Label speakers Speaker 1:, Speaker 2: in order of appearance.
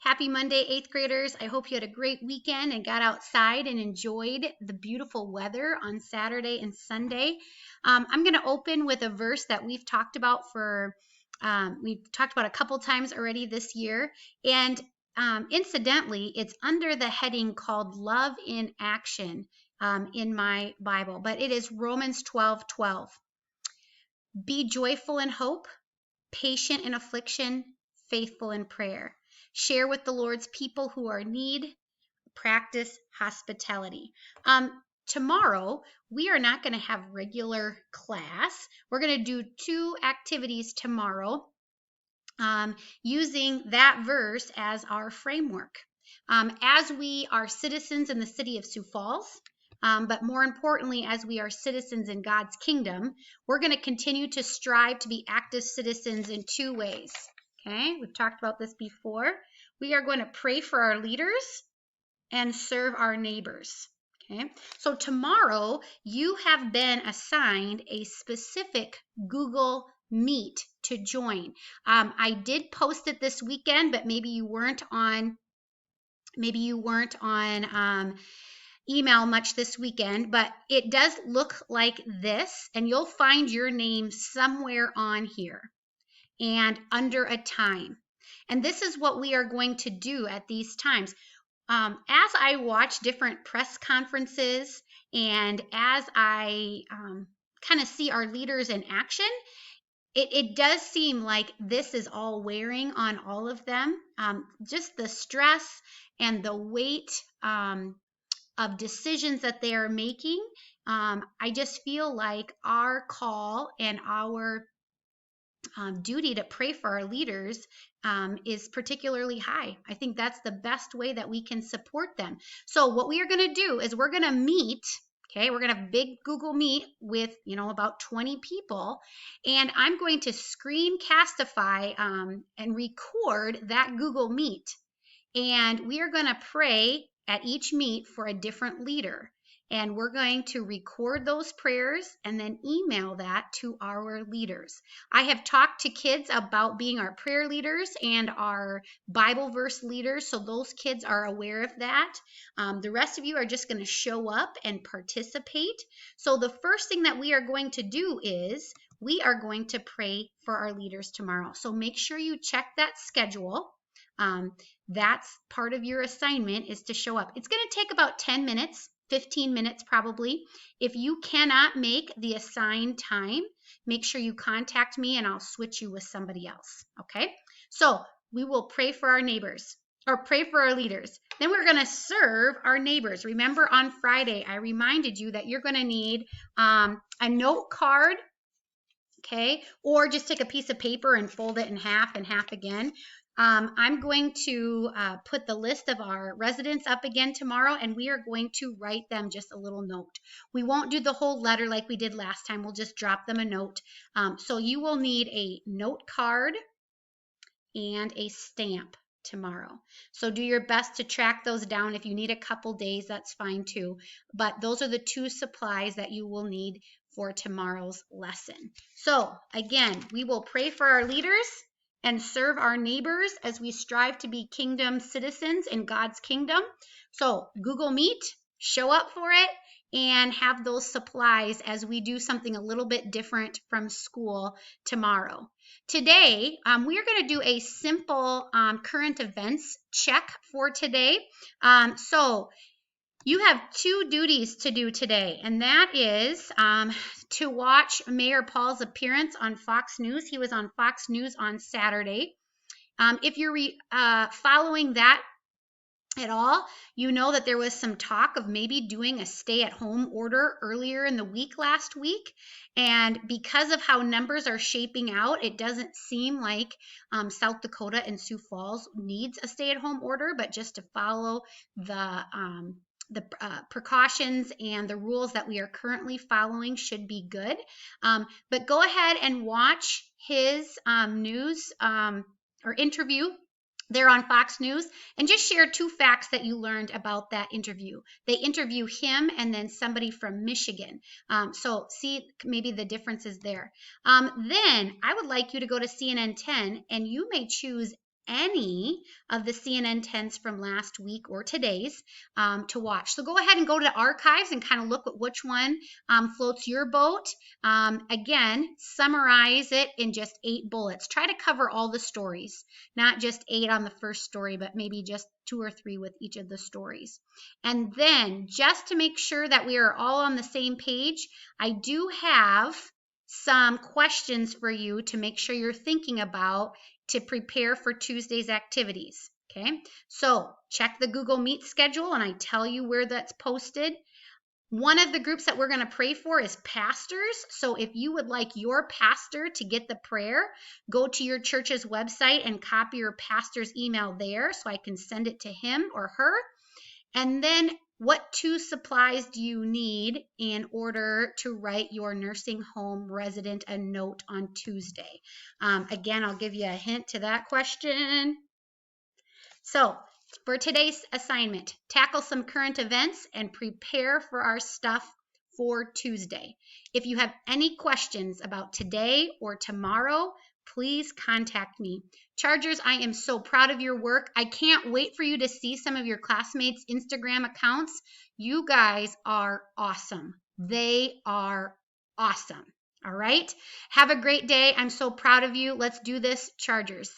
Speaker 1: Happy Monday, 8th graders. I hope you had a great weekend and got outside and enjoyed the beautiful weather on Saturday and Sunday. I'm going to open with a verse that we've talked about a couple times already this year. And incidentally, it's under the heading called Love in Action in my Bible, but it is Romans 12:12. Be joyful in hope, patient in affliction, faithful in prayer. Share with the Lord's people who are in need. Practice hospitality. Tomorrow, we are not going to have regular class. We're going to do 2 activities tomorrow using that verse as our framework. As we are citizens in the city of Sioux Falls, but more importantly, as we are citizens in God's kingdom, we're going to continue to strive to be active citizens in 2 ways. Okay, we've talked about this before. We are going to pray for our leaders and serve our neighbors. Okay, so tomorrow you have been assigned a specific Google Meet to join. I did post it this weekend, but maybe you weren't on email much this weekend, but it does look like this, and you'll find your name somewhere on here and under a time. And this is what we are going to do at these times. As I watch different press conferences and as I kind of see our leaders in action, it does seem like this is all wearing on all of them. Just the stress and the weight of decisions that they are making. I just feel like our call and our duty to pray for our leaders is particularly high. I think that's the best way that we can support them. So what we are going to do is we're going to meet. Okay, we're going to have a big Google Meet with, about 20 people, and I'm going to screencastify and record that Google Meet. And we are going to pray at each meet for a different leader. And we're going to record those prayers and then email that to our leaders. I have talked to kids about being our prayer leaders and our Bible verse leaders, so those kids are aware of that. The rest of you are just going to show up and participate. So the first thing that we are going to do is we are going to pray for our leaders tomorrow. So make sure you check that schedule. That's part of your assignment, is to show up. It's going to take about 10 minutes. 15 minutes probably. If you cannot make the assigned time, make sure you contact me and I'll switch you with somebody else. Okay? So we will pray for our neighbors or pray for our leaders. Then we're going to serve our neighbors. Remember on Friday, I reminded you that you're going to need a note card. Okay? Or just take a piece of paper and fold it in half and half again. I'm going to put the list of our residents up again tomorrow, and we are going to write them just a little note. We won't do the whole letter like we did last time. We'll just drop them a note. So you will need a note card and a stamp tomorrow. So do your best to track those down. If you need a couple days, that's fine too. But those are the 2 supplies that you will need for tomorrow's lesson. So again, we will pray for our leaders and serve our neighbors as we strive to be kingdom citizens in God's kingdom. So Google Meet, show up for it, and have those supplies as we do something a little bit different from school tomorrow. Today, we are going to do a simple current events check for today. So you have 2 duties to do today, and that is to watch Mayor Paul's appearance on Fox News. He was on Fox News on Saturday. If you're following that at all, you know that there was some talk of maybe doing a stay-at-home order earlier in the week last week. And because of how numbers are shaping out, it doesn't seem like South Dakota and Sioux Falls needs a stay-at-home order, but just to follow the precautions and the rules that we are currently following should be good. But go ahead and watch his news or interview there on Fox News, and just share 2 facts that you learned about that interview. They interview him and then somebody from Michigan. So see maybe the differences there. Then I would like you to go to CNN 10, and you may choose any of the CNN 10s from last week or today's to watch. So go ahead and go to the archives and kind of look at which one floats your boat. Again, summarize it in just 8 bullets. Try to cover all the stories, not just 8 on the first story, but maybe just 2 or 3 with each of the stories. And then just to make sure that we are all on the same page, I do have some questions for you to make sure you're thinking about to prepare for Tuesday's activities. Okay, so check the Google Meet schedule and I tell you where that's posted. One of the groups that we're going to pray for is pastors. So if you would like your pastor to get the prayer, go to your church's website and copy your pastor's email there so I can send it to him or her. And then what 2 supplies do you need in order to write your nursing home resident a note on Tuesday? Again, I'll give you a hint to that question. So for today's assignment, tackle some current events and prepare for our stuff for Tuesday. If you have any questions about today or tomorrow, please contact me. Chargers, I am so proud of your work. I can't wait for you to see some of your classmates' Instagram accounts. You guys are awesome. They are awesome. All right. Have a great day. I'm so proud of you. Let's do this, Chargers.